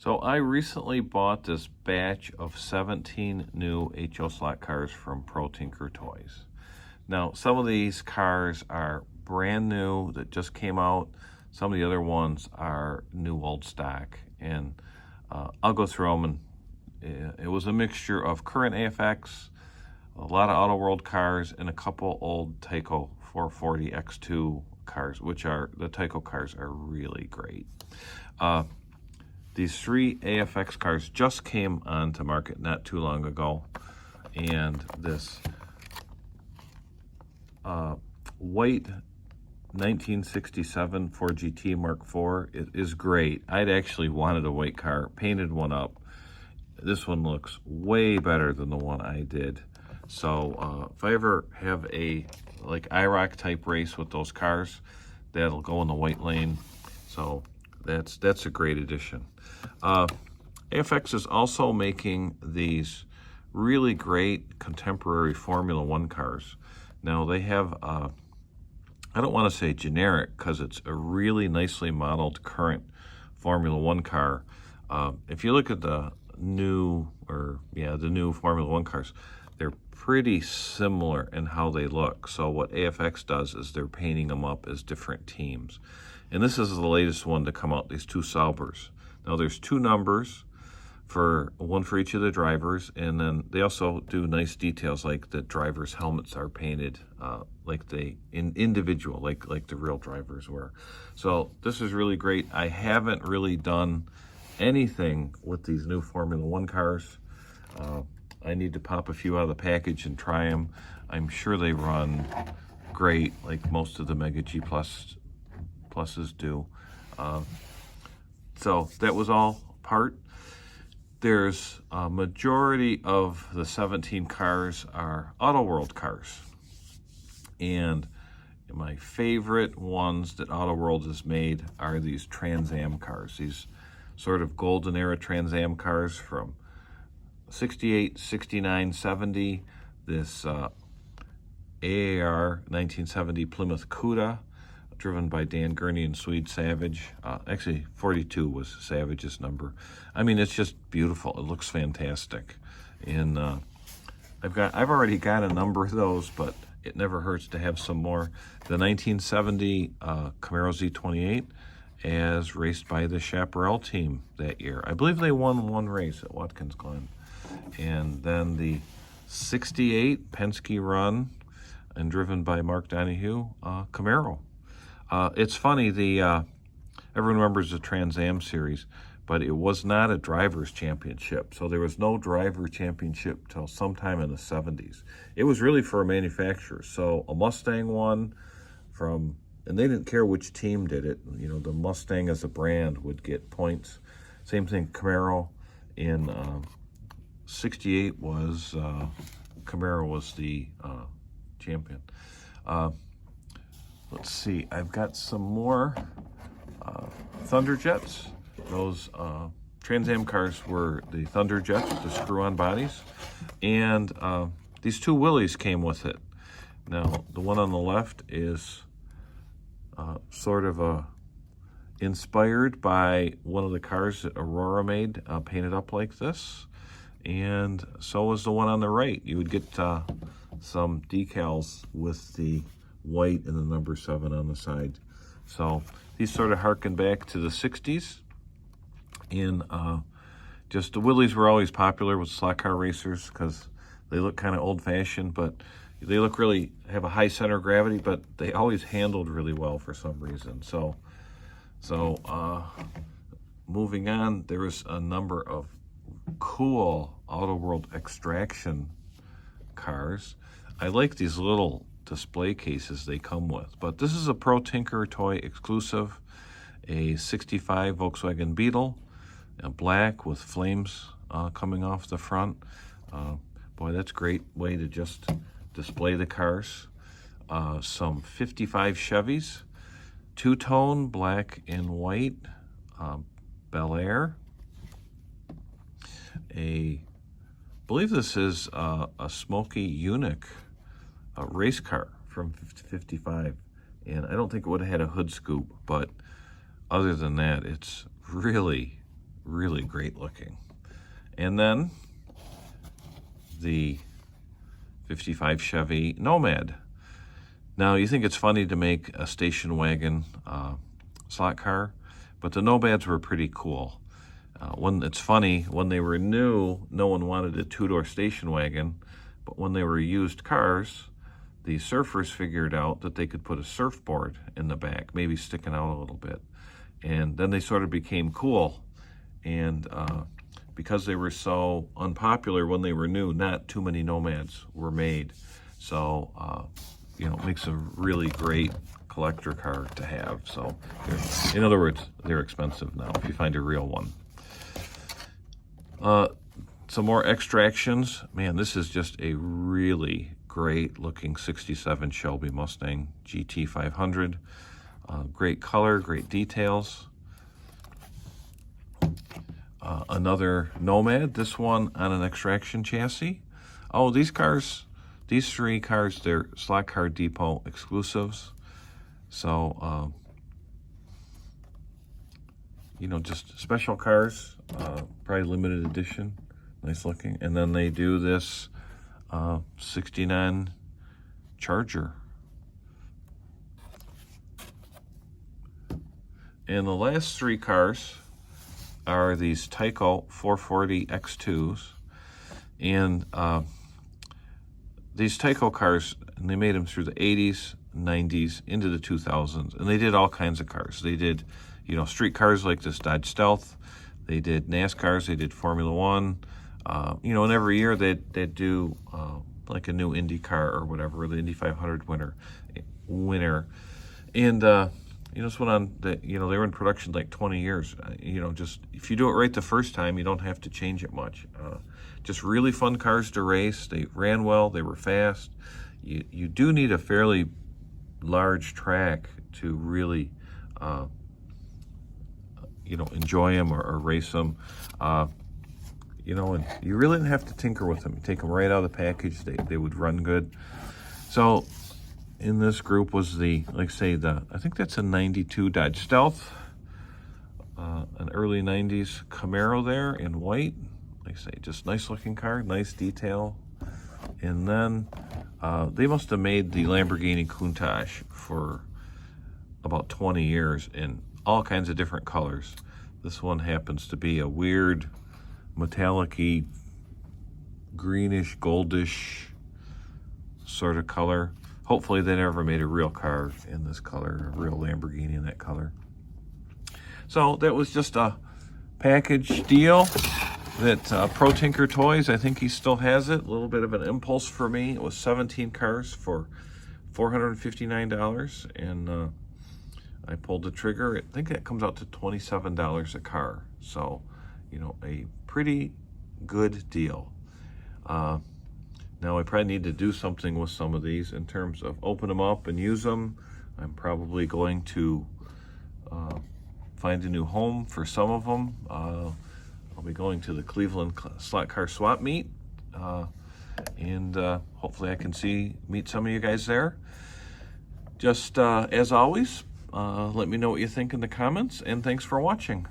So I recently bought this batch of 17 new HO slot cars from Pro Tinker Toys. Now, some of these cars are brand new that just came out. Some of the other ones are new old stock. And I'll go through them. And it was a mixture of current AFX, a lot of Auto World cars, and a couple old Tyco 440 X2 cars, which are, the Tyco cars are really great. These three AFX cars just came onto market not too long ago, and this white 1967 Ford GT Mark IV is great. I'd actually wanted a white car, painted one up. This one looks way better than the one I did. So if I ever have a like IROC type race with those cars, that'll go in the white lane. So that's a great addition. AFX is also making these really great contemporary Formula One cars. Now they have, I don't want to say generic because it's a really nicely modeled current Formula One car. If you look at the new Formula One cars, they're pretty similar in how they look. So what AFX does is they're painting them up as different teams. And this is the latest one to come out, these two Saubers. Now there's two numbers, one for each of the drivers, and then they also do nice details like the drivers' helmets are painted like individual, like the real drivers were. So this is really great. I haven't really done anything with these new Formula One cars. I need to pop a few out of the package and try them. I'm sure they run great, like most of the Mega G Pluses do. So that was all part. There's a majority of the 17 cars are Auto World cars. And my favorite ones that Auto World has made are these Trans Am cars, these sort of golden era Trans Am cars from 68, 69, 70, this AAR 1970 Plymouth Cuda, driven by Dan Gurney and Swede Savage. Actually, 42 was Savage's number. I mean, it's just beautiful. It looks fantastic. And I've already got a number of those, but it never hurts to have some more. The 1970 Camaro Z28, as raced by the Chaparral team that year. I believe they won one race at Watkins Glen. And then the 68 Penske run, and driven by Mark Donahue, Camaro. It's funny, everyone remembers the Trans Am series, but it was not a driver's championship. So there was no driver championship till sometime in the 70s. It was really for a manufacturer. So a Mustang won and they didn't care which team did it. You know, the Mustang as a brand would get points. Same thing, Camaro in 68 was, Camaro was the champion. Let's see, I've got some more Thunderjets. Those Trans Am cars were the Thunderjets with the screw-on bodies. And these two Willys came with it. Now, the one on the left is sort of inspired by one of the cars that Aurora made, painted up like this. And so is the one on the right. You would get some decals with the white and the number 7 on the side. So these sort of harken back to the 60s. And just the Willys were always popular with slot car racers because they look kind of old-fashioned, but they have a high center of gravity, but they always handled really well for some reason. So moving on, there was a number of cool Auto World Xtraction cars. I like these little display cases they come with, but this is a Pro Tinker Toy exclusive, a 65 Volkswagen Beetle, black with flames coming off the front. Boy, that's a great way to just display the cars. Some 55 Chevys, two-tone black and white, Bel Air. I believe this is a Smoky Unique race car from 55, and I don't think it would have had a hood scoop, but other than that, it's really really great looking. And then the 55 Chevy Nomad. Now, you think it's funny to make a station wagon slot car, but the Nomads were pretty cool. It's funny, when they were new, no one wanted a two-door station wagon, but when they were used cars, the surfers figured out that they could put a surfboard in the back, maybe sticking out a little bit. And then they sort of became cool. And because they were so unpopular when they were new, not too many Nomads were made. So, you know, it makes a really great collector car to have. So, in other words, they're expensive now if you find a real one. Some more Xtractions. Man, this is just a really great looking 67 Shelby Mustang GT 500. Great color, great details. Another Nomad, this one on an Xtraction chassis. Oh, these three cars, they're Slot Car Depot exclusives. So, you know, just special cars, probably limited edition, nice looking. And then they do this 69 Charger. And the last three cars are these Tyco 440 X2s. And these Tyco cars, and they made them through the 80s, 90s, into the 2000s. And they did all kinds of cars. They did, you know, street cars like this Dodge Stealth. They did NASCARs. They did Formula One. You know, and every year they'd do like a new Indy car or whatever, the Indy 500 winner. And, you know, this went on, you know, they were in production like 20 years. You know, just if you do it right the first time, you don't have to change it much. Just really fun cars to race. They ran well. They were fast. You do need a fairly large track to really, you know, enjoy them or race them. You know, and you really didn't have to tinker with them. You take them right out of the package. They would run good. So in this group was the, like say, I think that's a 92 Dodge Stealth, an early 90s Camaro there in white. Like I say, just nice looking car, nice detail. And then they must have made the Lamborghini Countach for about 20 years in all kinds of different colors. This one happens to be a weird metallic-y, greenish, goldish sort of color. Hopefully they never made a real car in this color, a real Lamborghini in that color. So that was just a package deal that Pro Tinker Toys, I think he still has it. A little bit of an impulse for me. It was 17 cars for $459, and I pulled the trigger. I think that comes out to $27 a car. So, you know, a pretty good deal. Now I probably need to do something with some of these in terms of open them up and use them. I'm probably going to find a new home for some of them. I'll be going to the Cleveland Slot Car Swap Meet, and hopefully I can meet some of you guys there. Just as always, let me know what you think in the comments, and thanks for watching.